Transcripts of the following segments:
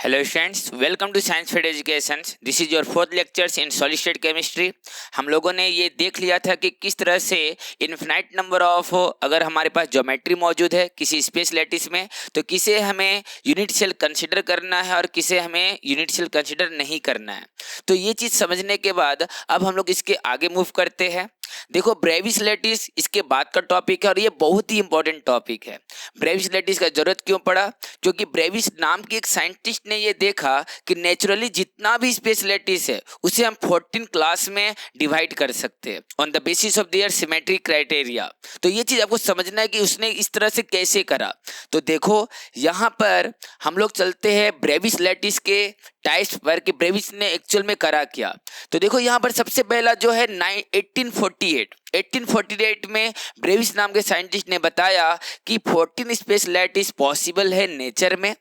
Hello students, welcome to science feed education. This is your fourth lectures in solid state chemistry. हम लोगों ने ये देख लिया था कि किस तरह से इन्फिनाइट नंबर ऑफ अगर हमारे पास ज्योमेट्री मौजूद है किसी स्पेस लैटिस में, तो किसे हमें यूनिट सेल कंसिडर करना है और किसे हमें यूनिट सेल कंसिडर नहीं करना है। तो ये चीज़ समझने के बाद अब हम लोग इसके आगे मूव करते हैं। देखो, ब्रेविस लैटिस इसके बाद का टॉपिक है और ये बहुत ही इंपॉर्टेंट टॉपिक है। ब्रेविस लैटिस का जरूरत क्यों पड़ा? क्योंकि ब्रेविस नाम की एक साइंटिस्ट ने ये देखा कि नेचुरली जितना भी स्पेस लैटिस है उसे हम 14 क्लास में डिवाइड कर सकते हैं on the basis of their symmetry criteria. तो ये चीज आपको समझना है कि उसने इस तरह से कैसे करा। तो देखो, यहाँ पर हम लोग चलते हैं ब्रेविस लैटिस के टाइप्स पर कि ब्रेविस ने एक्चुअल में करा क्या। तो देखो, यहाँ पर सबसे पहला जो है 1848 में ब्रेविस नाम के साइंटिस्ट ने बताया कि 14 स्पेस लैटिस पॉसिबल है नेचर में।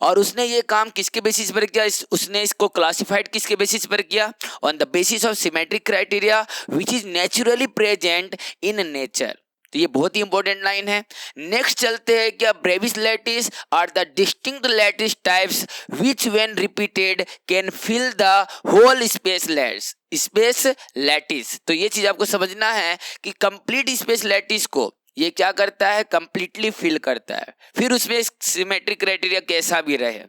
और उसने ये काम किसके बेसिस पर किया? उसने इसको क्लासिफाइड किसके बेसिस पर किया? On the basis of symmetric criteria which is naturally present in nature. तो ये बहुत ही इंपॉर्टेंट लाइन है। नेक्स्ट चलते हैं, क्या Bravais lattice are the distinct lattice types which when repeated can fill the whole space lattice. तो ये चीज आपको समझना है कि कंप्लीट स्पेस लैटिस को ये क्या करता है? कंप्लीटली फिल करता है। फिर उसमें सिमेट्रिक क्राइटेरिया कैसा भी रहे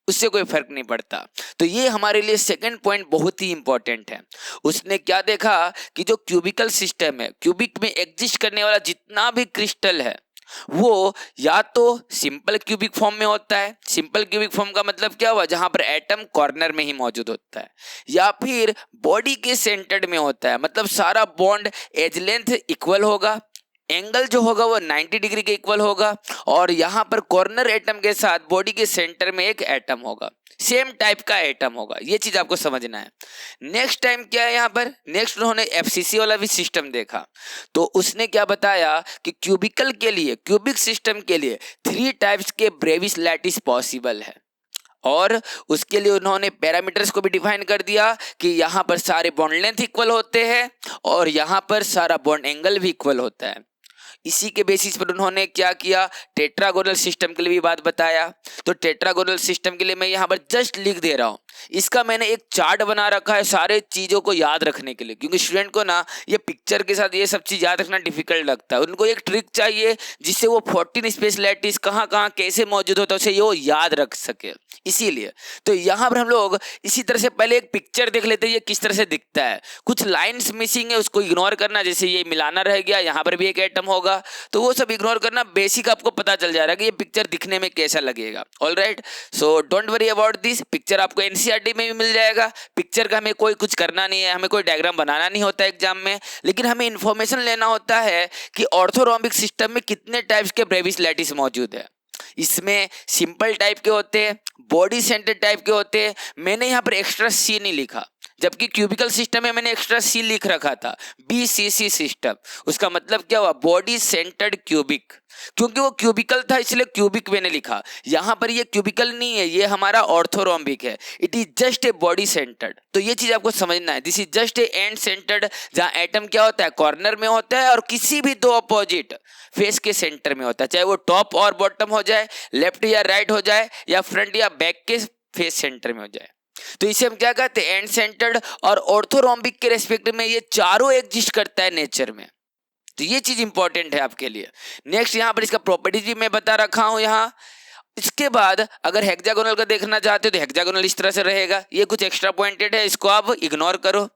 उससे कोई फर्क नहीं पड़ता। तो ये हमारे लिए सेकंड पॉइंट बहुत ही इंपॉर्टेंट है। उसने क्या देखा कि जो क्यूबिकल सिस्टम है, क्यूबिक में एग्जिस्ट करने वाला जितना भी क्रिस्टल है वो या तो सिंपल क्यूबिक फॉर्म में होता है। सिंपल क्यूबिक फॉर्म का मतलब क्या हुआ? जहां पर एटम कॉर्नर में ही मौजूद होता है, या फिर बॉडी के सेंटर्ड में होता है, मतलब सारा बॉन्ड एज लेंथ इक्वल होगा, एंगल जो होगा वो 90 डिग्री के इक्वल होगा, और यहाँ पर कॉर्नर एटम के साथ बॉडी के सेंटर में एक एटम होगा, सेम टाइप का एटम होगा। ये चीज आपको समझना है। नेक्स्ट टाइम क्या है यहाँ पर? नेक्स्ट उन्होंने एफसीसी वाला भी सिस्टम देखा। तो उसने क्या बताया कि क्यूबिकल के लिए, क्यूबिक सिस्टम के लिए 3 टाइप्स के ब्रेविस लैटिस पॉसिबल है। और उसके लिए उन्होंने पैरामीटर्स को भी डिफाइन कर दिया कि यहाँ पर सारे बॉन्ड लेंथ इक्वल होते हैं और यहाँ पर सारा बॉन्ड एंगल भी इक्वल होता है। इसी के बेसिस पर उन्होंने क्या किया? टेट्रागोनल सिस्टम के लिए भी बात बताया। तो टेट्रागोनल सिस्टम के लिए मैं यहाँ पर जस्ट लिख दे रहा हूँ। इसका मैंने एक चार्ट बना रखा है सारे चीज़ों को याद रखने के लिए, क्योंकि स्टूडेंट को ना ये पिक्चर के साथ ये सब चीज़ याद रखना डिफिकल्ट लगता है। उनको एक ट्रिक चाहिए जिससे वो 14 स्पेस लैटिस कहाँ कहाँ कैसे मौजूद होता है उसे वो याद रख सके। इसीलिए तो यहाँ पर हम लोग इसी तरह से पहले एक पिक्चर देख लेते हैं ये किस तरह से दिखता है। कुछ लाइन्स मिसिंग है, उसको इग्नोर करना। जैसे ये मिलाना रह गया, यहाँ पर भी एक एटम होगा, तो वो सब इग्नोर करना। बेसिक आपको पता चल जा रहा है कि ये पिक्चर दिखने में कैसा लगेगा। Alright, so don't worry about this. Picture आपको एनसीईआरटी में भी मिल जाएगा। पिक्चर का हमें कोई कुछ करना नहीं है, हमें कोई डायग्राम बनाना नहीं होता एग्जाम में, लेकिन हमें इंफॉर्मेशन लेना होता है कि ऑर्थोरोम्बिक सिस्टम में कितने टाइप्स के ब्रेविस लैटिस मौजूद है। इसमें सिंपल टाइप के होते हैं, बॉडी सेंटर टाइप के होते हैं। मैंने यहाँ पर एक्स्ट्रा सी नहीं लिखा, जबकि क्यूबिकल सिस्टम में मैंने एक्स्ट्रा सी लिख रखा था, बीसीसी सिस्टम। उसका मतलब क्या हुआ? Body centred cubic. क्योंकि वो क्यूबिकल था इसलिए क्यूबिक मैंने लिखा। यहाँ पर ये क्यूबिकल नहीं है, ये हमारा ऑर्थोरोम्बिक है। It is just a body centred. तो ये चीज आपको समझना है। This is just A and centred, जहाँ एटम क्या होता है? कॉर्नर में होता है और किसी भी दो अपोजिट फेस के सेंटर में होता है, चाहे वो टॉप और बॉटम हो जाए, लेफ्ट या राइट हो जाए, या फ्रंट या बैक के फेस सेंटर में हो जाए। तो इसे हम क्या कहते हैं? एंड सेंटर्ड और ऑर्थोरोम्बिक के रेस्पेक्ट में ये चारों एग्जिस्ट करता है नेचर में। तो ये चीज इंपॉर्टेंट है आपके लिए। नेक्स्ट यहाँ पर इसका प्रॉपर्टीज भी मैं बता रखा हूं यहाँ। इसके बाद अगर हेक्सागोनल का देखना चाहते हो तो हेक्सागोनल इस तरह से रहेगा। ये कुछ एक्स्ट्रा पॉइंटेड है, इसको आप इग्नोर करो।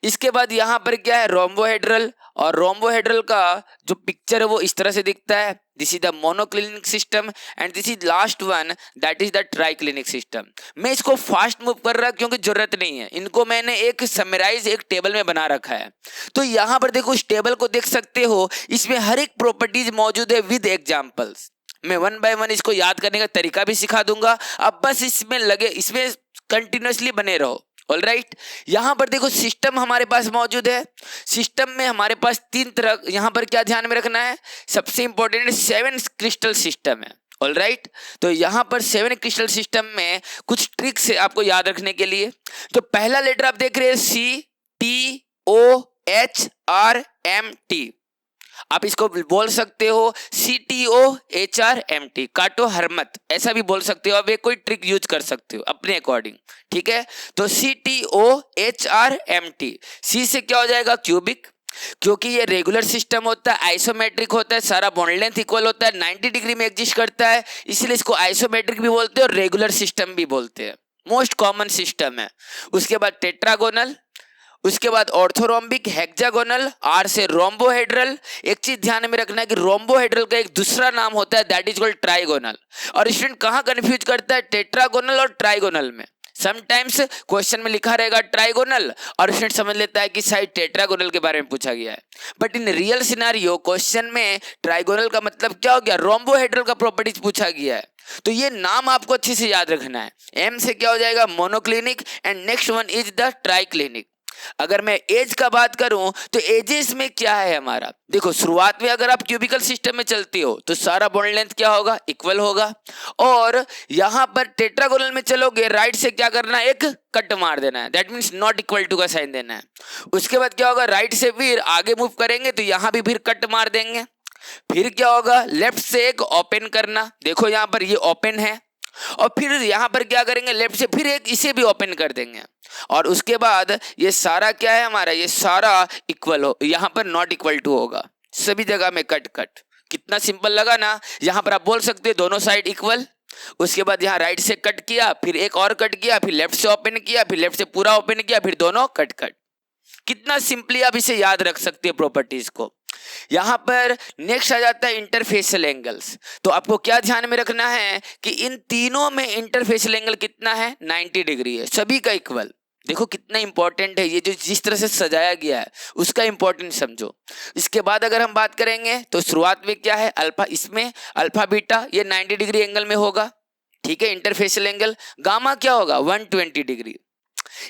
इसके बाद यहाँ पर क्या है? रोम्बोहेड्रल। और रोम्बोहेड्रल का जो पिक्चर है वो इस तरह से दिखता है। This is the monoclinic system and this is last one, that is the triclinic system. मैं इसको फास्ट मूव कर रहा क्योंकि जरूरत नहीं है। इनको मैंने एक समराइज एक टेबल में बना रखा है। तो यहाँ पर देखो, इस टेबल को देख सकते हो, इसमें हर एक प्रॉपर्टीज मौजूद है विद एग्जाम्पल्स। मैं 1 बाय 1 इसको याद करने का तरीका भी सिखा दूंगा। अब बस इसमें कंटिन्यूअसली बने रहो। ऑलराइट, यहाँ पर देखो सिस्टम हमारे पास मौजूद है। सिस्टम में हमारे पास 3 तरह, यहाँ पर क्या ध्यान में रखना है? सबसे इंपॉर्टेंट 7 क्रिस्टल सिस्टम है। ऑलराइट, तो यहाँ पर 7 क्रिस्टल सिस्टम में कुछ ट्रिक्स है आपको याद रखने के लिए। तो पहला लेटर आप देख रहे हैं CTOHRMT। आप इसको बोल सकते हो CTOHRMT, काटो हरमत, ऐसा भी बोल सकते हो। अब एक कोई ट्रिक यूज कर सकते हो अपने अकॉर्डिंग, ठीक है। तो CTOHRMT, सी से क्या हो जाएगा क्यूबिक, क्योंकि ये रेगुलर सिस्टम होता है, आइसोमेट्रिक होता है, सारा बॉन्ड लेंथ इक्वल होता है, 90 डिग्री में एग्जिस्ट करता है, इसलिए इसको आइसोमेट्रिक भी बोलते हैं और रेगुलर सिस्टम भी बोलते हैं, मोस्ट कॉमन सिस्टम है। उसके बाद टेट्रागोनल, उसके बाद ऑर्थोरोम्बिक, हेक्सागोनल, आर से रोम्बोहेड्रल। एक चीज ध्यान में रखना है कि रोम्बोहेड्रल का एक दूसरा नाम होता है, दैट इज कॉल्ड ट्राइगोनल। और स्टूडेंट कहां कंफ्यूज करता है टेट्रागोनल और ट्राइगोनल में। समटाइम्स क्वेश्चन में लिखा रहेगा ट्राइगोनल और स्टूडेंट समझ लेता है कि शायद टेट्रागोनल के बारे में पूछा गया है, but in real scenario question में ट्राइगोनल का मतलब क्या हो गया, रोम्बोहेड्रल का प्रॉपर्टीज पूछा गया है। तो ये नाम आपको अच्छे से याद रखना है। एम से क्या हो जाएगा monoclinic and next one is the triclinic. अगर मैं एज का बात करूं तो एजेस में क्या है हमारा, देखो शुरुआत में अगर आप क्यूबिकल सिस्टम में चलते हो तो सारा बॉन्ड लेंथ क्या होगा, इक्वल होगा। और यहां पर टेट्रागोनल में चलोगे राइट से क्या करना है, एक कट मार देना है, that means not equal to का साइन देना है। उसके बाद क्या होगा, राइट से फिर आगे मूव करेंगे तो यहां भी फिर कट मार देंगे। फिर क्या होगा, लेफ्ट से एक ओपन करना, देखो यहां पर ये ओपन है, और फिर यहां पर क्या करेंगे, लेफ्ट से फिर एक इसे भी ओपन कर देंगे। और उसके बाद ये सारा क्या है हमारा, ये सारा इक्वल हो, यहां पर नॉट इक्वल टू होगा, सभी जगह में कट कट। कितना सिंपल लगा ना। यहां पर आप बोल सकते हो दोनों साइड इक्वल। उसके बाद यहाँ राइट से कट किया, फिर एक और कट किया, फिर लेफ्ट से ओपन किया, फिर लेफ्ट से पूरा ओपन किया, फिर दोनों कट कट। कितना सिंपली आप इसे याद रख सकते हैं प्रॉपर्टीज को। यहां पर नेक्स्ट आ जाता है इंटरफेशियल एंगल्स। तो आपको क्या ध्यान में रखना है कि इन तीनों में इंटरफेशियल एंगल कितना है, 90 डिग्री है, सभी का इक्वल। देखो कितना इंपॉर्टेंट है ये, जो जिस तरह से सजाया गया है उसका इंपॉर्टेंट समझो। इसके बाद अगर हम बात करेंगे तो शुरुआत में क्या है अल्फा, इसमें अल्फा बीटा ये 90 डिग्री एंगल में होगा, ठीक है इंटरफेशियल एंगल। गामा क्या होगा 120 डिग्री।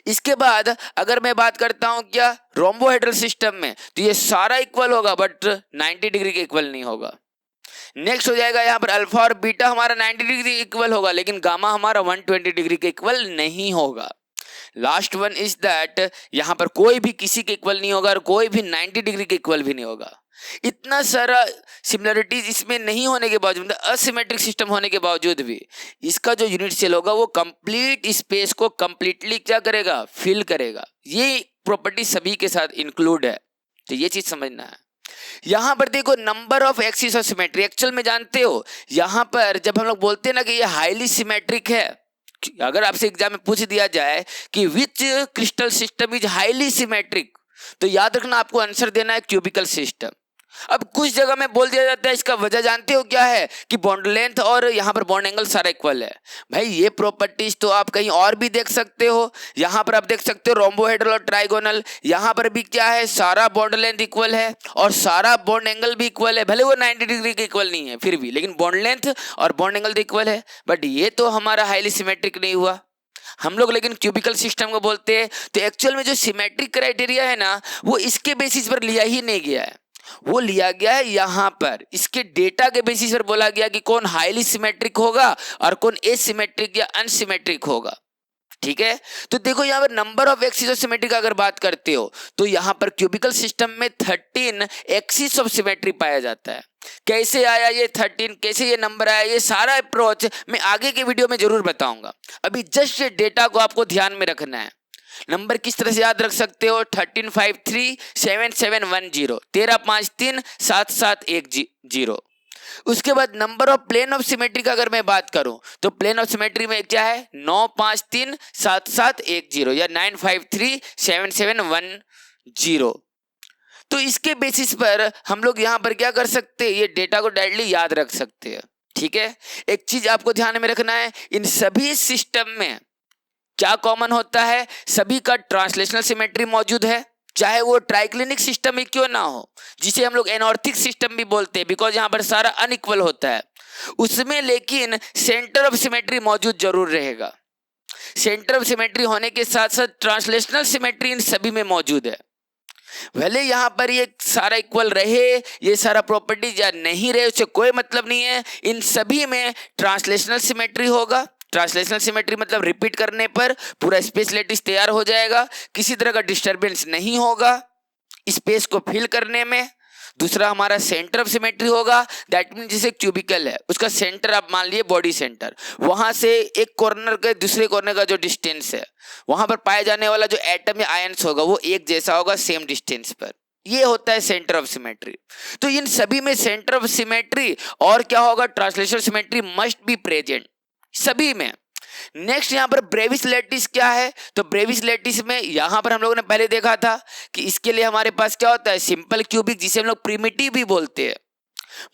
इसके बाद अगर मैं बात करता हूं क्या रोम्बोहेड्रल सिस्टम में, तो ये सारा इक्वल होगा बट 90 डिग्री के इक्वल नहीं होगा। नेक्स्ट हो जाएगा यहाँ पर अल्फा और बीटा हमारा 90 डिग्री इक्वल होगा, लेकिन गामा हमारा 120 डिग्री के इक्वल नहीं होगा। लास्ट वन इज दैट, यहां पर कोई भी किसी के इक्वल नहीं होगा और कोई भी 90 डिग्री के इक्वल भी नहीं होगा। इतना सारा सिमिलरिटीज इसमें नहीं होने के बावजूद, असिमेट्रिक सिस्टम होने के बावजूद भी इसका जो यूनिट सेल होगा वो कंप्लीट स्पेस को कंप्लीटली क्या करेगा, फिल करेगा। ये प्रॉपर्टी सभी के साथ इंक्लूड है, तो ये चीज समझना है। यहां पर देखो number of axis of symmetry, actual में जानते हो यहां पर जब हम लोग बोलते हैं ना कि ये हाईली सिमेट्रिक है, अगर आपसे एग्जाम में पूछ दिया जाए कि which crystal system is highly symmetric, तो याद रखना आपको आंसर देना है क्यूबिकल सिस्टम। अब कुछ जगह में बोल दिया जाता है, इसका वजह जानते हो क्या है कि बॉन्ड लेंथ और यहाँ पर बॉन्ड एंगल सारा इक्वल है। भाई ये प्रॉपर्टीज तो आप कहीं और भी देख सकते हो, यहाँ पर आप देख सकते हो रोम्बोहेड्रल और ट्राइगोनल, यहाँ पर भी क्या है सारा बॉन्ड लेंथ इक्वल है और सारा बॉन्ड एंगल भी इक्वल है, भले वो 90 डिग्री के इक्वल नहीं है फिर भी, लेकिन बॉन्ड लेंथ और बॉन्ड एंगल तो इक्वल है। बट ये तो हमारा हाईली सिमेट्रिक नहीं हुआ, हम लोग लेकिन क्यूबिकल सिस्टम को बोलते हैं। तो एक्चुअल में जो सिमेट्रिक क्राइटेरिया है ना वो इसके बेसिस पर लिया ही नहीं गया है, वो लिया गया है यहाँ पर इसके डेटा के बेसिस पर बोला गया कि कौन हाईली सिमेट्रिक होगा और कौन एसिमेट्रिक या अनसिमेट्रिक होगा, ठीक है। तो देखो यहाँ पर number of axis of symmetry का अगर बात करते हो तो यहाँ पर क्यूबिकल सिस्टम में 13 एक्सिस ऑफ सिमेट्री पाया जाता है। कैसे आया ये 13, कैसे ये नंबर आया, ये सारा अप्रोच मैं आगे के वीडियो में जरूर बताऊंगा। अभी जस्ट ये डेटा को आपको ध्यान में रखना है। नंबर किस तरह से याद रख सकते हो, 13537710, 13537710। उसके बाद number of plane of symmetry का अगर मैं बात करूं तो प्लेन ऑफ सिमेट्री में क्या है 9537710 या 9537710। तो इसके बेसिस पर हम लोग यहां पर क्या कर सकते हैं, ये डेटा को डायरेक्टली याद रख सकते हैं, ठीक है। एक चीज आपको ध्यान में रखना है, इन सभी सिस्टम में क्या कॉमन होता है, सभी का ट्रांसलेशनल सिमेट्री मौजूद है, चाहे वो ट्राइक्लिनिक सिस्टम ही क्यों ना हो, जिसे हम लोग एनॉर्थिक सिस्टम भी बोलते हैं, बिकॉज यहाँ पर सारा अनइक्वल होता है उसमें, लेकिन सेंटर ऑफ सिमेट्री मौजूद जरूर रहेगा। सेंटर ऑफ सिमेट्री होने के साथ साथ ट्रांसलेशनल सिमेट्री इन सभी में मौजूद है। भले यहाँ पर ये सारा इक्वल रहे, ये सारा प्रॉपर्टीज या नहीं रहे, उससे कोई मतलब नहीं है, इन सभी में ट्रांसलेशनल सिमेट्री होगा। ट्रांसलेशनल सिमेट्री मतलब रिपीट करने पर पूरा स्पेस लैटिस तैयार हो जाएगा, किसी तरह का डिस्टरबेंस नहीं होगा स्पेस को फिल करने में। दूसरा हमारा सेंटर ऑफ सिमेट्री होगा, दैट मीन जैसे क्यूबिकल है उसका सेंटर आप मान लिए बॉडी सेंटर, वहां से एक कॉर्नर के दूसरे कॉर्नर का जो डिस्टेंस है वहां पर पाया जाने वाला जो एटम या आयंस होगा वो एक जैसा होगा सेम डिस्टेंस पर, ये होता है सेंटर ऑफ सिमेट्री। तो इन सभी में सेंटर ऑफ सिमेट्री और क्या होगा, translational symmetry must be present सभी में। नेक्स्ट यहाँ पर ब्रेविस लैटिस क्या है, तो ब्रेविस लैटिस में यहाँ पर हम लोगों ने पहले देखा था कि इसके लिए हमारे पास क्या होता है, सिंपल क्यूबिक जिसे हम लोग प्रिमिटिव भी बोलते हैं,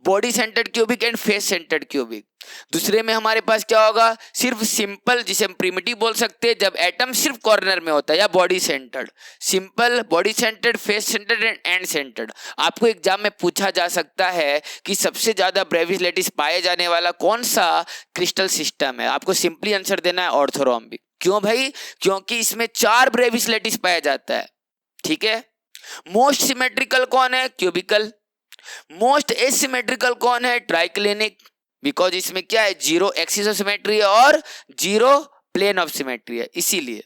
body centred cubic and face centred cubic. दूसरे में हमारे पास क्या होगा, सिर्फ सिंपल जिसे हम प्रिमिटिव बोल सकते हैं जब एटम सिर्फ कॉर्नर में होता है, या body centred, simple, body centred, face centred and and centred. आपको एग्जाम में पूछा जा सकता है कि सबसे ज्यादा ब्रेविस लैटिस पाए जाने वाला कौन सा क्रिस्टल सिस्टम है, आपको सिंपली आंसर देना है ऑर्थोरोम्बिक। क्यों भाई, क्योंकि इसमें 4 ब्रेविस लैटिस पाया जाता है, ठीक है। मोस्ट सिमेट्रिकल कौन है, क्यूबिकल। मोस्ट एसिमेट्रिकल कौन है, ट्राइक्लिनिक, बिकॉज इसमें क्या है, 0 एक्सिस ऑफ सिमेट्री है और 0 प्लेन ऑफ सिमेट्री है, इसीलिए।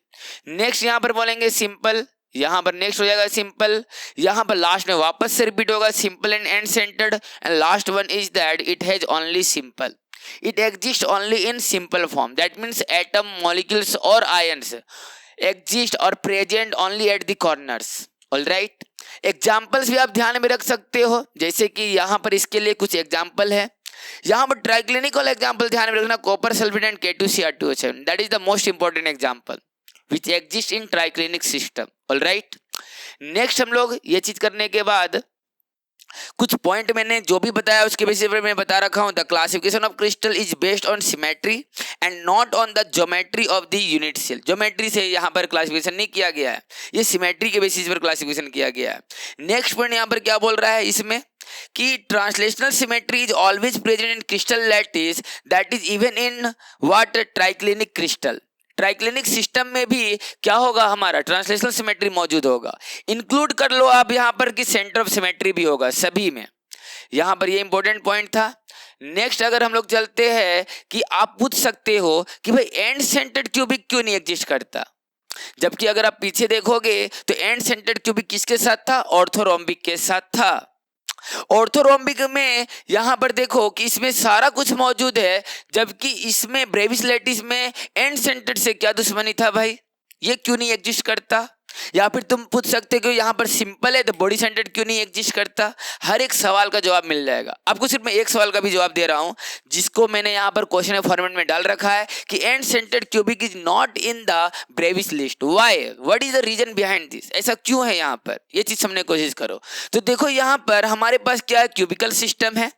नेक्स्ट यहां पर बोलेंगे सिंपल, यहां पर नेक्स्ट हो जाएगा सिंपल, यहां पर लास्ट में वापस से रिपीट होगा simple and and centred, and last one is that it has only simple, it exist only in simple form, that means atom, molecules और आयंस एग्जिस्ट और present only at the corners. Alright, examples भी आप ध्यान में रख सकते हो, जैसे कि यहाँ पर इसके लिए कुछ एग्जाम्पल है। यहाँ पर ट्राइक्लिनिक वाला एग्जाम्पल ध्यान में रखना, copper sulphate and K2Cr2O7, that is the most important example which exist in triclinic system. Alright, next हम लोग ये चीज करने के बाद कुछ पॉइंट मैंने जो भी बताया उसके बेसिस पर मैं बता रखा हूं। The classification of crystal is based on symmetry and not on the geometry of the unit cell. Geometry से यहाँ पर क्लासिफिकेशन नहीं किया गया है, ये सिमेट्री के बेसिस पर क्लासिफिकेशन किया गया है। नेक्स्ट पॉइंट यहाँ पर क्या बोल रहा है इसमें कि translational symmetry is always present in crystal lattice, that is even in what, triclinic crystal. Triclinic system में भी क्या होगा, हमारा ट्रांसलेशनल सिमेट्री मौजूद होगा। इंक्लूड कर लो आप यहाँ पर कि सेंटर ऑफ सिमेट्री भी होगा सभी में, यहाँ पर ये इंपॉर्टेंट पॉइंट था। नेक्स्ट अगर हम लोग चलते हैं कि आप पूछ सकते हो कि भाई एंड सेंटर्ड क्यूबिक क्यों नहीं एग्जिस्ट करता, जबकि अगर आप पीछे देखोगे तो एंड सेंटर्ड क्यूबिक किसके साथ था, ऑर्थोरोम्बिक के साथ था। ऑर्थोरोम्बिक में यहां पर देखो कि इसमें सारा कुछ मौजूद है, जबकि इसमें ब्रेविस लैटिस में एंड सेंटर्ड से क्या दुश्मनी था भाई, ये क्यों नहीं एग्जिस्ट करता। या फिर तुम पूछ सकते हो यहाँ पर सिंपल है तो बॉडी सेंटर्ड क्यों नहीं एग्जिस्ट करता। हर एक सवाल का जवाब मिल जाएगा आपको, सिर्फ मैं एक सवाल का भी जवाब दे रहा हूँ जिसको मैंने यहाँ पर क्वेश्चन फॉर्मेट में डाल रखा है कि end centred cubic is not in the Bravais list, why, what is the reason behind this, ऐसा क्यों है यहाँ पर, ये चीज समझने की कोशिश करो। तो देखो यहाँ पर हमारे पास क्या है, क्यूबिकल सिस्टम है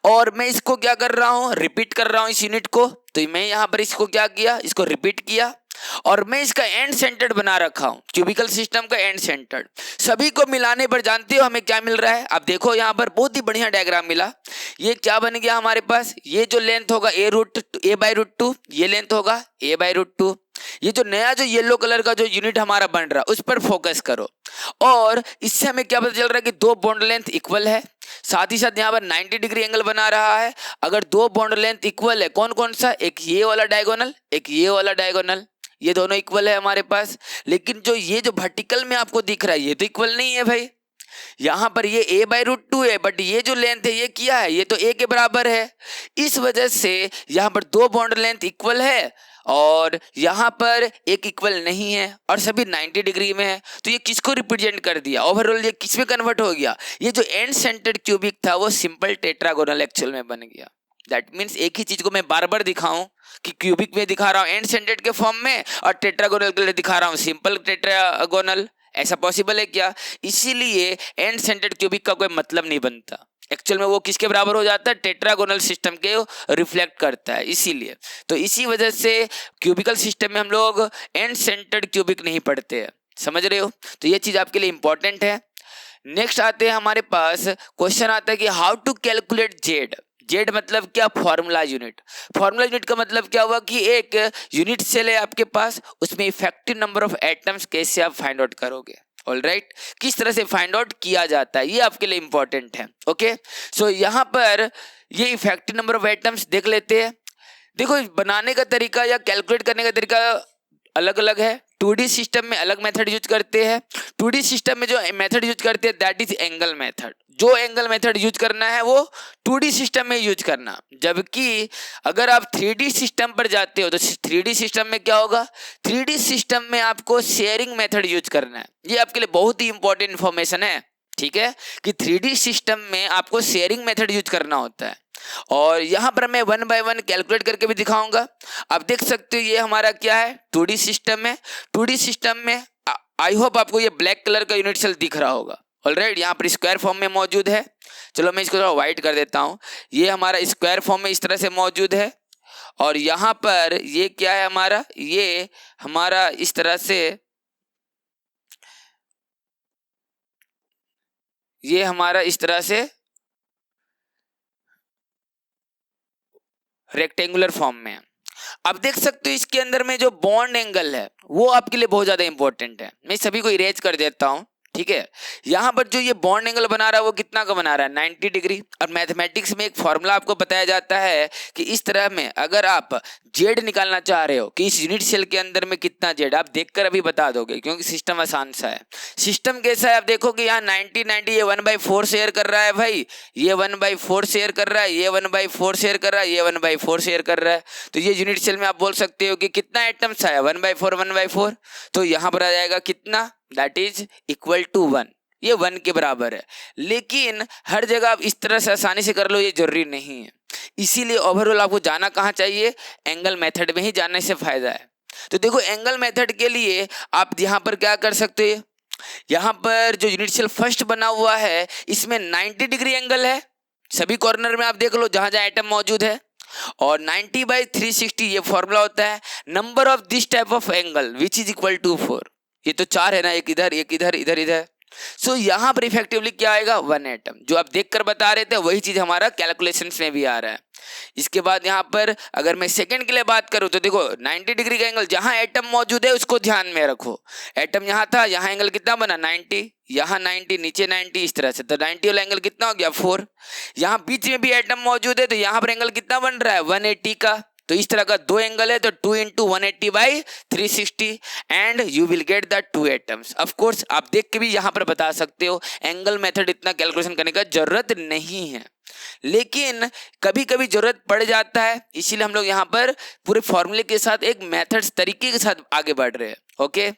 और मैं इसको क्या कर रहा हूँ, रिपीट कर रहा हूँ इस यूनिट को। तो मैं यहाँ पर इसको क्या किया, इसको रिपीट किया और मैं इसका एंड सेंटर्ड बना रखा हूं, क्यूबिकल सिस्टम का एंड सेंटर्ड। सभी को मिलाने पर जानते हो हमें क्या मिल रहा है, आप देखो यहाँ पर बहुत ही बढ़िया डायग्राम मिला। ये क्या बन गया हमारे पास, ये जो लेंथ होगा a/√2, ये लेंथ होगा a/√2। ये जो नया जो येलो कलर का जो यूनिट हमारा बन रहा है उस पर फोकस करो, और इससे हमें क्या पता चल रहा है कि 2 बॉन्ड लेंथ इक्वल है, साथ ही साथ यहाँ पर 90 डिग्री एंगल बना रहा है। अगर 2 बॉन्ड लेंथ इक्वल है, कौन कौन सा, एक ये वाला डायगोनल, एक ये वाला डायगोनल, ये दोनों इक्वल है हमारे पास। लेकिन जो ये जो वर्टिकल में आपको दिख रहा है ये तो इक्वल नहीं है भाई, यहाँ पर ये a/√2 है, बट ये जो लेंथ है ये क्या है, ये तो a के बराबर है। इस वजह से यहाँ पर 2 बॉन्ड लेंथ इक्वल है और यहाँ पर एक इक्वल नहीं है और सभी 90 डिग्री में है। तो ये किसको रिप्रेजेंट कर दिया, ओवरऑल ये किस में कन्वर्ट हो गया, ये जो एंड सेंटर्ड क्यूबिक था वो सिंपल टेट्रागोनल एक्चुअल में बन गया। दैट मीन्स एक ही चीज को मैं बार बार दिखाऊं कि क्यूबिक में दिखा रहा हूं एंड सेंटर्ड के फॉर्म में और टेट्रागोनल के लिए दिखा रहा हूं सिंपल टेट्रागोनल, ऐसा पॉसिबल है क्या। इसीलिए एंड सेंटर्ड क्यूबिक का कोई मतलब नहीं बनता, एक्चुअल में वो किसके बराबर हो जाता है, टेट्रागोनल सिस्टम के रिफ्लेक्ट करता है। इसीलिए तो इसी वजह से क्यूबिकल सिस्टम में हम लोग एंड सेंटर्ड क्यूबिक नहीं पढ़ते हैं, समझ रहे हो। तो ये चीज आपके लिए इंपॉर्टेंट है। नेक्स्ट आते हैं हमारे पास क्वेश्चन आता है कि how to calculate Z. Z मतलब क्या, फॉर्मूला यूनिट। फॉर्मूला यूनिट का मतलब क्या हुआ कि एक यूनिट सेल है आपके पास, उसमें इफेक्टिव नंबर ऑफ एटम्स कैसे आप फाइंड आउट करोगे, ऑलराइट, किस तरह से फाइंड आउट किया जाता है, ये आपके लिए इंपॉर्टेंट है। ओके, सो यहाँ पर ये इफेक्टिव नंबर ऑफ एटम्स देख लेते हैं। देखो बनाने का तरीका या कैलकुलेट करने का तरीका अलग अलग है, 2D सिस्टम में अलग मेथड यूज करते हैं। 2D सिस्टम में जो मेथड यूज करते हैं दैट इज एंगल मेथड। जो एंगल मेथड यूज करना है वो 2D सिस्टम में यूज करना। जबकि अगर आप 3D सिस्टम पर जाते हो तो 3D सिस्टम में क्या होगा, 3D सिस्टम में आपको शेयरिंग मेथड यूज करना है। ये आपके लिए बहुत ही इंपॉर्टेंट इंफॉर्मेशन है, ठीक है, कि 3D सिस्टम में आपको शेयरिंग मेथड यूज करना होता है। और यहाँ पर मैं 1 बाय 1 कैलकुलेट करके भी दिखाऊंगा। आप देख सकते हो ये हमारा क्या है, 2D सिस्टम है। 2D सिस्टम में आई होप आपको ये ब्लैक कलर का यूनिट सेल दिख रहा होगा। ऑलराइट, यहाँ पर स्क्वायर फॉर्म में मौजूद है। चलो मैं इसको थोड़ा व्हाइट कर देता हूँ। ये हमारा स्क्वायर फॉर्म में इस तरह से मौजूद है। और यहाँ पर ये क्या है हमारा, ये हमारा इस तरह से, ये हमारा इस तरह से रेक्टेंगुलर फॉर्म में है। अब देख सकते हो इसके अंदर में जो बॉन्ड एंगल है वो आपके लिए बहुत ज्यादा इंपॉर्टेंट है। मैं सभी को इरेज कर देता हूं, ठीक है। यहाँ पर जो ये बॉन्ड एंगल बना रहा है वो कितना का बना रहा है, 90 डिग्री। और मैथमेटिक्स में एक फॉर्मूला आपको बताया जाता है कि इस तरह में अगर आप जेड निकालना चाह रहे हो कि इस यूनिट सेल के अंदर में कितना जेड, आप देखकर अभी बता दोगे क्योंकि सिस्टम आसान सा है। सिस्टम कैसा है, आप देखो कि यहाँ 90 ये 1/4 शेयर कर रहा है भाई, ये 1/4 शेयर कर रहा है, ये 1/4 शेयर कर रहा है, ये 1/4 शेयर कर रहा है। तो ये यूनिट सेल में आप बोल सकते हो कि कितना एटम्स आया, 1/4 तो यहाँ पर आ जाएगा कितना, दैट इज इक्वल टू 1। ये 1 के बराबर है। लेकिन हर जगह आप इस तरह से आसानी से कर लो ये जरूरी नहीं है। इसीलिए ओवरऑल आपको जाना कहाँ चाहिए, एंगल मेथड में ही जाने से फायदा है। तो देखो एंगल मेथड के लिए आप यहाँ पर क्या कर सकते हो, यहाँ पर जो यूनिट सेल फर्स्ट बना हुआ है इसमें 90 डिग्री एंगल है। सभी कॉर्नर में आप देख लो जहां जहां एटम मौजूद है। और 90/360 ये फॉर्मूला होता है number of this type of angle which is equal to 4। ये तो 4 है ना, एक इधर एक इधर इधर इधर। सो यहाँ पर इफेक्टिवली क्या आएगा, 1 एटम। जो आप देखकर बता रहे थे वही चीज हमारा कैलकुलेशंस में भी आ रहा है। इसके बाद यहाँ पर अगर मैं सेकंड के लिए बात करूँ तो देखो 90 डिग्री का एंगल, जहां एटम मौजूद है उसको ध्यान में रखो। एटम यहाँ था, यहाँ एंगल कितना बना 90, यहाँ 90, नीचे 90, इस तरह से। तो 90 वाला एंगल कितना हो गया 4। यहाँ बीच में भी एटम मौजूद है तो यहाँ पर एंगल कितना बन रहा है 180 का। तो इस तरह का 2 एंगल है तो 2 × 180/360 and you will get the 2 atoms. Of course आप देख के भी यहाँ पर बता सकते हो, एंगल मेथड इतना कैलकुलेशन करने का जरूरत नहीं है, लेकिन कभी कभी जरूरत पड़ जाता है। इसीलिए हम लोग यहाँ पर पूरे फॉर्मूले के साथ एक मेथड्स तरीके के साथ आगे बढ़ रहे हैं। ओके,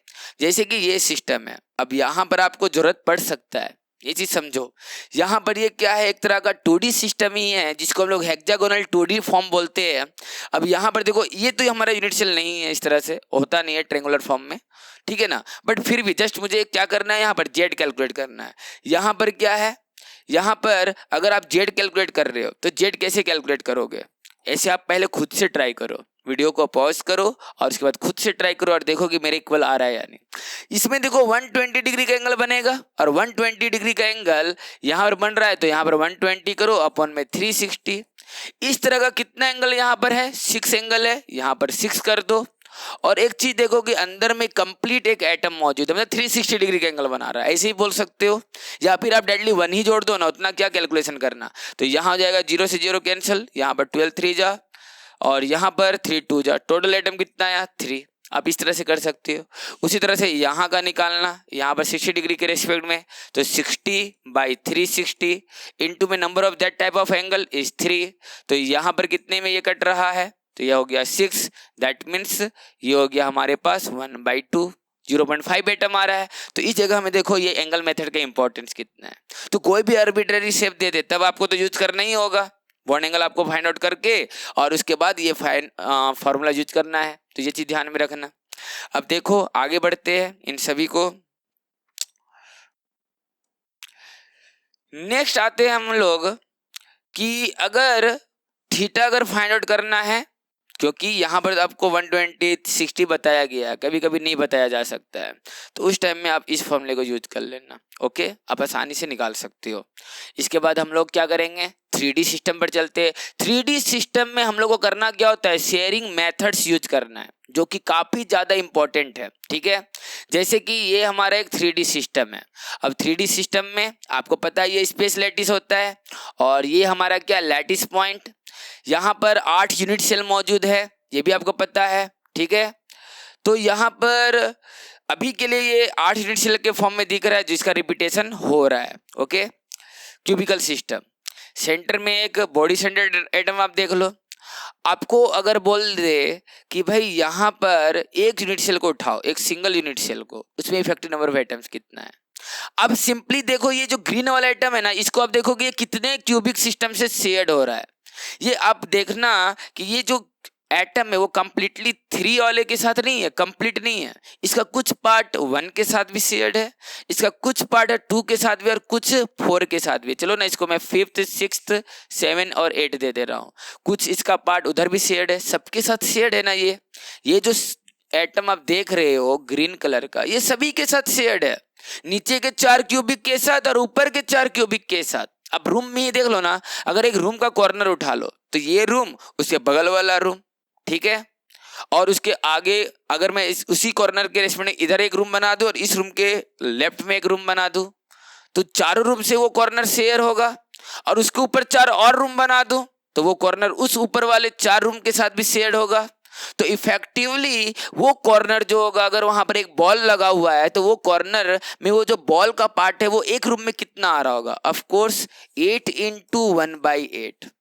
जैसे कि ये सिस्टम है, अब यहाँ पर आपको जरूरत पड़ सकता है, ये चीज समझो। यहाँ पर ये क्या है, एक तरह का 2D सिस्टम ही है जिसको हम लोग हेक्सागोनल 2D फॉर्म बोलते हैं। अब यहाँ पर देखो ये तो हमारा यूनिट सेल नहीं है, इस तरह से होता नहीं है ट्रायंगुलर फॉर्म में, ठीक है ना। बट फिर भी जस्ट मुझे क्या करना है, यहाँ पर जेड कैलकुलेट करना है। यहाँ पर क्या है, यहाँ पर अगर आप जेड कैलकुलेट कर रहे हो तो जेड कैसे कैलकुलेट करोगे, ऐसे आप पहले खुद से ट्राई करो, वीडियो को पॉज करो और उसके बाद खुद से ट्राई करो और देखो कि मेरे इक्वल आ रहा है या नहीं। इसमें देखो 120 डिग्री का एंगल बनेगा और 120 डिग्री का एंगल यहाँ पर बन रहा है तो यहाँ पर 120 करो अपॉन में 360। इस तरह का कितना एंगल यहाँ पर है, 6 एंगल है, यहाँ पर 6 कर दो। और एक चीज देखो कि अंदर में कंप्लीट एक एटम मौजूद है, मतलब 360 डिग्री का एंगल बना रहा है, ऐसे ही बोल सकते हो। या फिर आप डायरेक्टली 1 ही जोड़ दो ना, उतना क्या कैलकुलेशन करना। तो यहाँ हो जाएगा 0 से 0 कैंसिल, यहाँ पर 12 3 जा और यहाँ पर 3 2 जा, टोटल एटम कितना आया 3। आप इस तरह से कर सकते हो। उसी तरह से यहाँ का निकालना, यहाँ पर 60 डिग्री के रेस्पेक्ट में तो 60/360 इंटू में number of that type of angle is 3। तो यहाँ पर कितने में ये कट रहा है, तो यह हो गया 6। दैट मीन्स ये हो गया हमारे पास 1/2, 0.5 एटम आ रहा है। तो इस जगह में देखो ये एंगल मेथड का इंपॉर्टेंस कितना है। तो कोई भी आर्बिट्ररी शेप दे दे तब आपको तो यूज करना ही होगा, बॉन्ड एंगल आपको फाइंड आउट करके और उसके बाद ये फॉर्मूला यूज करना है। तो ये चीज ध्यान में रखना। अब देखो आगे बढ़ते हैं इन सभी को। नेक्स्ट आते हैं हम लोग कि अगर थीटा अगर फाइंड आउट करना है, क्योंकि यहाँ पर आपको 120 60 बताया गया है, कभी कभी नहीं बताया जा सकता है, तो उस टाइम में आप इस फॉर्मूले को यूज कर लेना। ओके, आप आसानी से निकाल सकते हो। इसके बाद हम लोग क्या करेंगे, 3D सिस्टम पर चलते हैं। 3D सिस्टम में हम लोग को करना क्या होता है, शेयरिंग मेथड्स यूज करना है, जो कि काफी ज्यादा इंपॉर्टेंट है। ठीक है, जैसे कि ये हमारा एक 3D सिस्टम है। अब 3D सिस्टम में आपको पता है ये स्पेस लैटिस होता है और ये हमारा क्या लैटिस पॉइंट। यहाँ पर 8 यूनिट सेल मौजूद है, ये भी आपको पता है। ठीक है, तो यहाँ पर अभी के लिए ये 8 यूनिट सेल के फॉर्म में दिख रहा है जिसका रिपीटेशन हो रहा है। ओके, क्यूबिकल सिस्टम, सेंटर में एक बॉडी सेंटर्ड एटम आप देख लो। आपको अगर बोल दे कि भाई यहाँ पर एक यूनिट सेल को उठाओ, एक सिंगल यूनिट सेल को, उसमें इफेक्टिव नंबर ऑफ एटम्स कितना है। अब सिंपली देखो, ये जो ग्रीन वाला एटम है ना, इसको आप देखोगे ये कितने क्यूबिक सिस्टम से शेयर्ड हो रहा है। ये आप देखना कि ये जो एटम है वो कंप्लीटली 3 वाले के साथ नहीं है, कंप्लीट नहीं है। इसका कुछ पार्ट 1 के साथ भी शेयर्ड है, इसका कुछ पार्ट 2 के साथ भी और कुछ 4 के साथ भी। चलो ना, इसको मैं 5th 6th 7 और 8 दे रहा हूँ। कुछ इसका पार्ट उधर भी शेयर्ड है, सबके साथ शेयर्ड है ना। ये जो एटम आप देख रहे हो ग्रीन कलर का, ये सभी के साथ शेयर्ड है, नीचे के 4 क्यूबिक के साथ और ऊपर के 4 क्यूबिक के साथ। अब रूम में ही देख लो ना, अगर एक रूम का कॉर्नर उठा लो तो ये रूम, उसके बगल वाला रूम, ठीक है, और उसके आगे अगर मैं उसी कॉर्नर के रेस्पेक्ट इधर एक रूम बना दूं और इस रूम के लेफ्ट में एक रूम बना दूं, तो चारों रूम से वो कॉर्नर शेयर होगा। और उसके ऊपर 4 और रूम बना दूं तो वो कॉर्नर उस ऊपर वाले 4 रूम के साथ भी शेयर होगा। तो इफेक्टिवली वो कॉर्नर जो होगा, अगर वहां पर एक बॉल लगा हुआ है तो वो कॉर्नर में वो जो बॉल का पार्ट है वो एक रूम में कितना आ रहा होगा? Of course 8 × 1/8।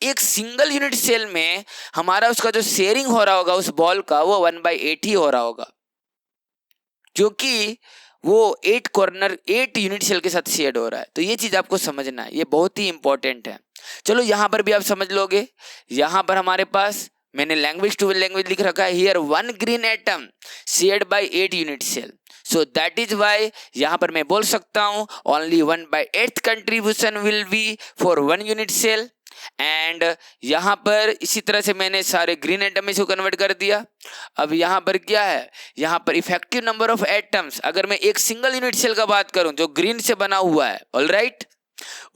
एक सिंगल यूनिट सेल में हमारा उसका जो शेयरिंग हो रहा होगा उस बॉल का, वो 1/8 ही हो रहा होगा, क्योंकि वो 8 यूनिट सेल के साथ शेयर्ड हो रहा है। तो ये चीज आपको समझना है, ये बहुत ही इंपॉर्टेंट है। चलो यहां पर भी आप समझ लोगे। यहां पर हमारे पास मैंने लैंग्वेज टू लैंग्वेज लिख रखा है, here 1 green atom shared by 8 unit cell. So that is why यहां पर मैं बोल सकता हूं only 1/8 contribution will be for 1 unit cell. And यहां पर इसी तरह से मैंने सारे ग्रीन एटम में इसको कन्वर्ट कर दिया। अब यहां पर क्या है, यहां पर इफेक्टिव नंबर ऑफ एटम्स, अगर मैं एक सिंगल यूनिट सेल का बात करूं जो ग्रीन से बना हुआ है, ऑलराइट,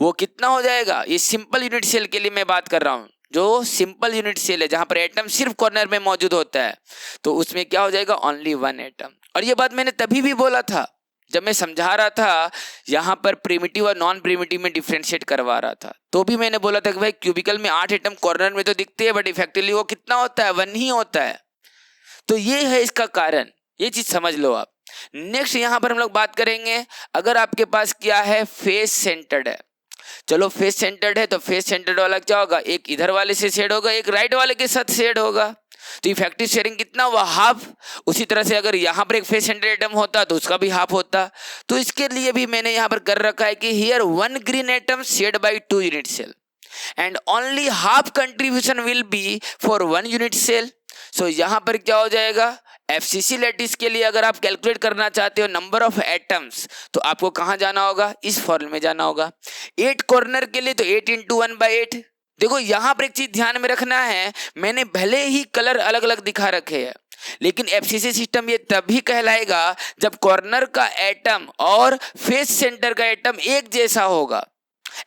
वो कितना हो जाएगा? ये सिंपल यूनिट सेल के लिए मैं बात कर रहा हूं, जो सिंपल यूनिट सेल है जहां पर एटम सिर्फ कॉर्नर में मौजूद होता है, तो उसमें क्या हो जाएगा? Only 1 atom. और ये बात मैंने तभी भी बोला था जब मैं समझा रहा था, यहां पर प्रिमिटिव और नॉन प्रिमिटिव में डिफरेंशिएट करवा रहा था, तो भी मैंने बोला था कि भाई क्यूबिकल में 8 एटम कॉर्नर में तो दिखते हैं, बट इफेक्टिवली वो कितना होता है? 1 ही होता है। तो ये है इसका कारण, ये चीज समझ लो आप। नेक्स्ट यहां पर हम लोग बात करेंगे, अगर आपके पास क्या है, फेस सेंटर्ड है। चलो फेस सेंटर्ड है तो फेस सेंटर्ड वाला क्या होगा? एक इधर वाले से शेड होगा, एक राइट वाले के साथ शेड होगा। तो इफेक्टिव शेयरिंग कितना हुआ? हाफ। उसी तरह से अगर यहाँ पर एक फेस सेंटर्ड एटम होता तो उसका भी हाफ होता। तो इसके लिए भी मैंने यहाँ पर कर रखा है कि here 1 green atom shared by 2 unit cell and only half contribution will be for 1 unit cell. So यहाँ पर क्या हो जाएगा? एफसीसी लैटिस के लिए अगर आप कैलकुलेट करना चाहते हो नंबर ऑफ एटम्स, तो आपको कहाँ जाना होगा? इस फॉर्मूले में जाना होगा। 8 कॉर्नर के लिए तो 8 × 1/8। देखो यहाँ पर एक चीज ध्यान में रखना है, मैंने भले ही कलर अलग अलग दिखा रखे हैं, लेकिन एफसीसी सिस्टम ये तभी कहलाएगा जब कॉर्नर का एटम और फेस सेंटर का एटम एक जैसा होगा।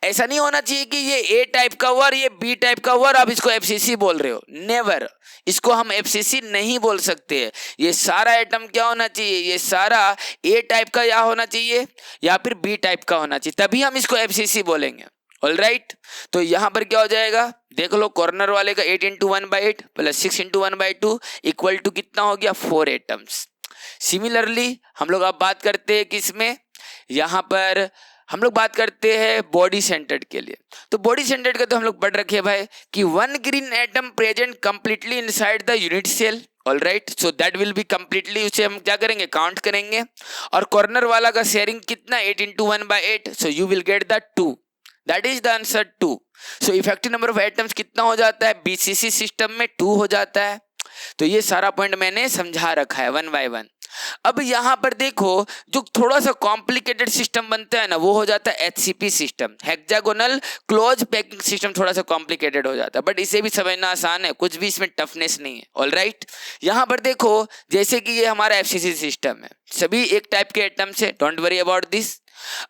ऐसा नहीं होना चाहिए कि ये ए टाइप का हुआ और ये बी टाइप का हुआ और आप इसको एफसीसी बोल रहे हो। नेवर, इसको हम एफसीसी नहीं बोल सकते। ये सारा एटम क्या होना चाहिए? ये सारा ए टाइप का या होना चाहिए या फिर बी टाइप का होना चाहिए, तभी हम इसको एफसीसी बोलेंगे। ऑलराइट, तो यहां पर क्या हो जाएगा? देख लो, कॉर्नर वाले का 8 × 1/8 प्लस 6 × 1/2 इक्वल टू कितना हो गया? 4 एटम्स। सिमिलरली हम लोग अब बात करते हैं किसमें? यहां पर हम लोग बात करते हैं बॉडी सेंटर्ड के लिए। तो बॉडी सेंटर्ड का तो हम लोग पढ़ रखे हैं भाई कि 1 green atom present completely inside the unit cell. All right, so that will be completely, उसे हम क्या करेंगे? काउंट करेंगे। और कॉर्नर वाला का शेयरिंग कितना? 8 × 1/8। So you will get the 2, that is the answer 2। So effective number of atoms कितना हो जाता है? बीसीसी सिस्टम में 2 हो जाता है। तो ये सारा पॉइंट मैंने समझा रखा है 1 by 1। अब यहां पर देखो, जो थोड़ा सा कॉम्प्लिकेटेड सिस्टम बनता है ना, वो हो जाता है HCP system, hexagonal close packing system. थोड़ा सा कॉम्प्लिकेटेड हो जाता है, बट इसे भी समझना आसान है, कुछ भी इसमें टफनेस नहीं है। ऑलराइट, यहां पर देखो, जैसे कि ये हमारा एफसीसी सिस्टम है, सभी एक टाइप के एटम से, डोंट वरी अबाउट दिस।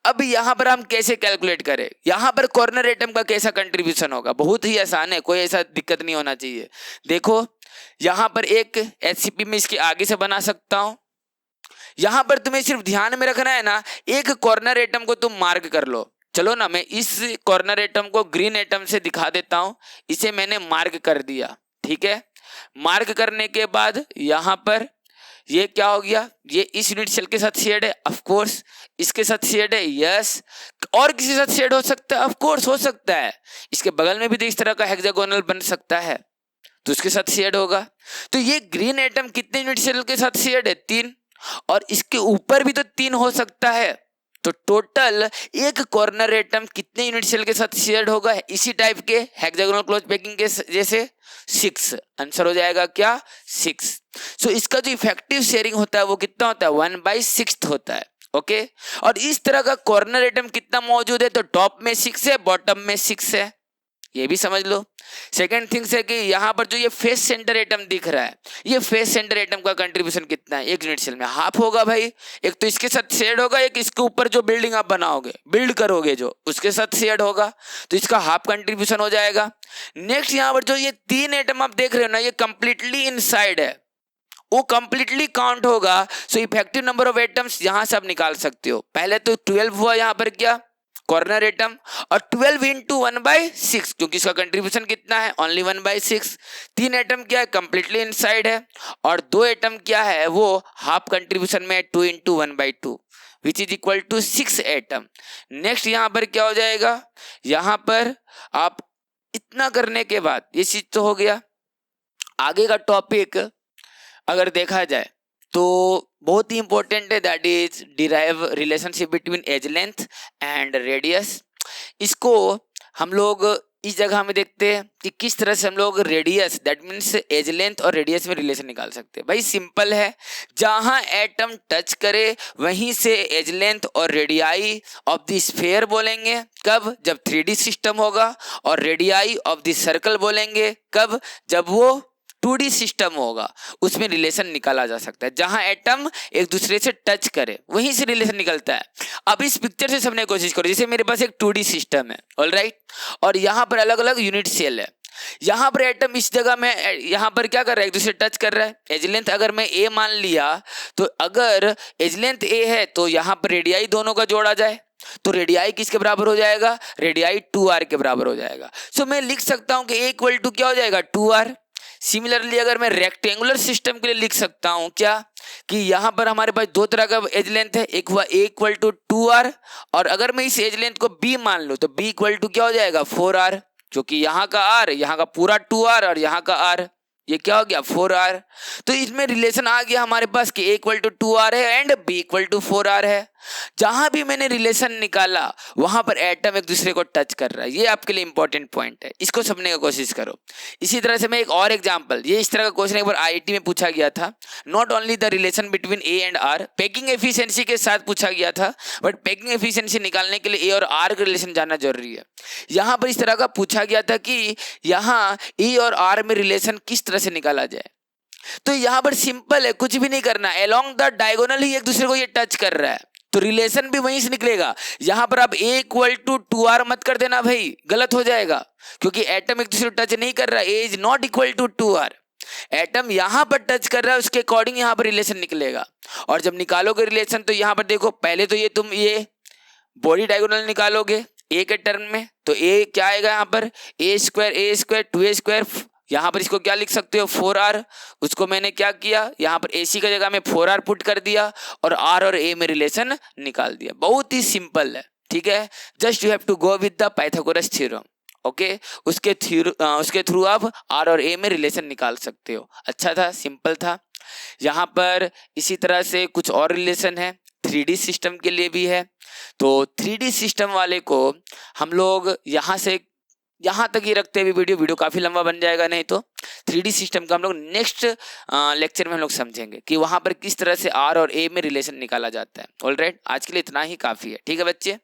अब यहां पर हम कैसे कैलकुलेट करें? यहां पर कॉर्नर एटम का कैसा कंट्रीब्यूशन होगा? बहुत ही आसान है, कोई ऐसा दिक्कत नहीं होना चाहिए। देखो यहां पर एक एचसीपी में इसके आगे से बना सकता हूं। यहां पर तुम्हें सिर्फ ध्यान में रखना है ना, एक कॉर्नर एटम को तुम मार्क कर लो। चलो ना, मैं इस कॉर्नर एटम को ग्रीन एटम से दिखा देता हूं। इसे मैंने मार्क कर दिया, ठीक है। मार्क करने के बाद यहां पर ये क्या हो गया, ये इस यूनिट सेल के साथ शेयर्ड है, ऑफ कोर्स। इसके साथ शेयर्ड है, यस। और किसी के साथ शेयर्ड हो सकता है, ऑफ कोर्स हो सकता है। इसके बगल में भी तो इस तरह का हेक्सागोनल बन सकता है, तो उसके साथ शेयर्ड होगा। तो ये ग्रीन एटम कितने यूनिट सेल के साथ शेयर्ड है, 3। और इसके ऊपर भी तो 3 हो सकता है। तो टोटल एक कॉर्नर एटम कितने यूनिट सेल के साथ शेयर्ड होगा इसी टाइप के हेक्सागोनल क्लोज पैकिंग के जैसे, 6। आंसर हो जाएगा क्या, 6। सो इसका जो इफेक्टिव शेयरिंग होता है वो कितना होता है, 1/6 होता है। ओके। और इस तरह का कॉर्नर एटम कितना मौजूद है, तो टॉप में 6 है, बॉटम में 6 है, ये भी समझ लो। सेकेंड थिंग्स है कि यहाँ पर जो ये फेस सेंटर एटम दिख रहा है, ये फेस सेंटर एटम का कंट्रीब्यूशन कितना है एक यूनिट सेल में, हाफ होगा भाई। एक तो इसके साथ शेयर्ड होगा, एक इसके ऊपर जो बिल्डिंग आप बनाओगे, बिल्ड करोगे जो, उसके साथ शेयर्ड होगा, तो इसका हाफ कंट्रीब्यूशन हो जाएगा। नेक्स्ट यहाँ पर जो ये 3 एटम आप देख रहे हो ना, ये कंप्लीटली इनसाइड है, वो कंप्लीटली काउंट होगा। So effective number of atoms यहां से आप निकाल सकते हो। पहले तो 12 हुआ यहाँ पर क्या, कॉर्नर एटम, और 12 इंटू 1/6, क्योंकि इसका कंट्रीब्यूशन कितना है, ओनली 1/6। 3 एटम क्या है, कंप्लीटली इनसाइड है, और 2 एटम क्या है, वो हाफ कंट्रीब्यूशन में 2 into 1/2 which is equal to 6 atom. Next यहाँ पर क्या हो जाएगा, यहाँ पर आप इतना करने के बाद ये चीज तो हो गया। आगे का टॉपिक अगर देखा जाए तो बहुत ही इंपॉर्टेंट है, that is derive relationship between edge length and radius. इसको हम लोग इस जगह में देखते हैं कि किस तरह से हम लोग radius, that means edge length और रेडियस में रिलेशन निकाल सकते हैं। भाई सिंपल है, जहां एटम टच करे वहीं से एज लेंथ और रेडियाई ऑफ द स्फीयर बोलेंगे, कब, जब 3D सिस्टम होगा, और रेडियाई ऑफ द सर्कल बोलेंगे कब, जब वो 2D सिस्टम होगा, उसमें रिलेशन निकाला जा सकता है। जहां एटम एक दूसरे से टच करे वहीं से रिलेशन निकलता है। अब इस पिक्चर से समझने की कोशिश करो, जैसे मेरे पास एक 2D सिस्टम है, ऑलराइट, और यहाँ पर अलग अलग यूनिट सेल है। यहाँ पर एटम इस जगह में यहाँ पर क्या कर रहा है, एक दूसरे टच कर रहा है। एज लेंथ अगर मैं ए मान लिया, तो अगर एज लेंथ ए है तो यहाँ पर रेडियाई दोनों का जोड़ा जाए, तो रेडियाई किसके बराबर हो जाएगा, रेडियाई 2r के बराबर हो जाएगा। सो मैं लिख सकता हूँ कि a इक्वल टू क्या हो जाएगा, 2r। सिमिलरली अगर मैं रेक्टेंगुलर सिस्टम के लिए लिख सकता हूं क्या, कि यहां पर हमारे पास 2 तरह का एज लेंथ है, एक हुआ a इक्वल टू 2r, और अगर मैं इस एज लेंथ को b मान लूं तो b इक्वल टू क्या हो जाएगा, 4r, क्योंकि यहाँ का r, यहाँ का पूरा 2r और यहाँ का r, ये क्या हो गया, 4r। तो इसमें रिलेशन आ गया हमारे पास कि a इक्वल टू 2r है and b equal to 4r है। जहां भी मैंने रिलेशन निकाला वहां पर एटम एक दूसरे को टच कर रहा है, ये आपके लिए इंपॉर्टेंट पॉइंट है, इसको समझने की कोशिश करो। इसी तरह से मैं एक और एग्जांपल, ये इस तरह का क्वेश्चन एक बार आईआईटी में पूछा गया था, not only the relation between A and R, packing efficiency के साथ पूछा गया था, बट पैकिंग एफिशिएंसी निकालने के लिए ए और आर का रिलेशन जानना जरूरी है। यहाँ पर इस तरह का पूछा गया था कि यहाँ ए और आर में रिलेशन किस तरह से निकाला जाए। तो यहाँ पर सिंपल है, कुछ भी नहीं करना, अलोंग द डायगोनल ही एक दूसरे को ये टच कर रहा है, तो रिलेशन भी वहीं से निकलेगा। यहां पर आप a इक्वल टू 2r मत कर देना भाई, गलत हो जाएगा, क्योंकि एटम एक दूसरे को टच नहीं कर रहा, a is not equal to 2r। Atom यहां पर टच कर रहा है, उसके अकॉर्डिंग यहां पर रिलेशन निकलेगा। और जब निकालोगे रिलेशन तो यहां पर देखो, पहले तो ये तुम ये बॉडी डायगोनल निकालोगे a के टर्म में, तो a क्या आएगा यहाँ पर, a स्क्वायर 2a स्क्वायर, यहाँ पर इसको क्या लिख सकते हो, 4r। उसको मैंने क्या किया, यहाँ पर ac का जगह में 4r पुट कर दिया और r और a में रिलेशन निकाल दिया। बहुत ही सिंपल है, ठीक है। Just you have to go with the Pythagoras theorem, okay. उसके थ्रू आप r और a में रिलेशन निकाल सकते हो। अच्छा था, सिंपल था। यहाँ पर इसी तरह से कुछ और रिलेशन है, 3D सिस्टम के लिए भी है। तो 3D सिस्टम वाले को हम लोग यहाँ तक ही रखते हुए वीडियो काफी लंबा बन जाएगा, नहीं तो 3D सिस्टम का हम लोग नेक्स्ट लेक्चर में हम लोग समझेंगे कि वहां पर किस तरह से R और A में रिलेशन निकाला जाता है। ऑलराइट, आज के लिए इतना ही काफी है, ठीक है बच्चे।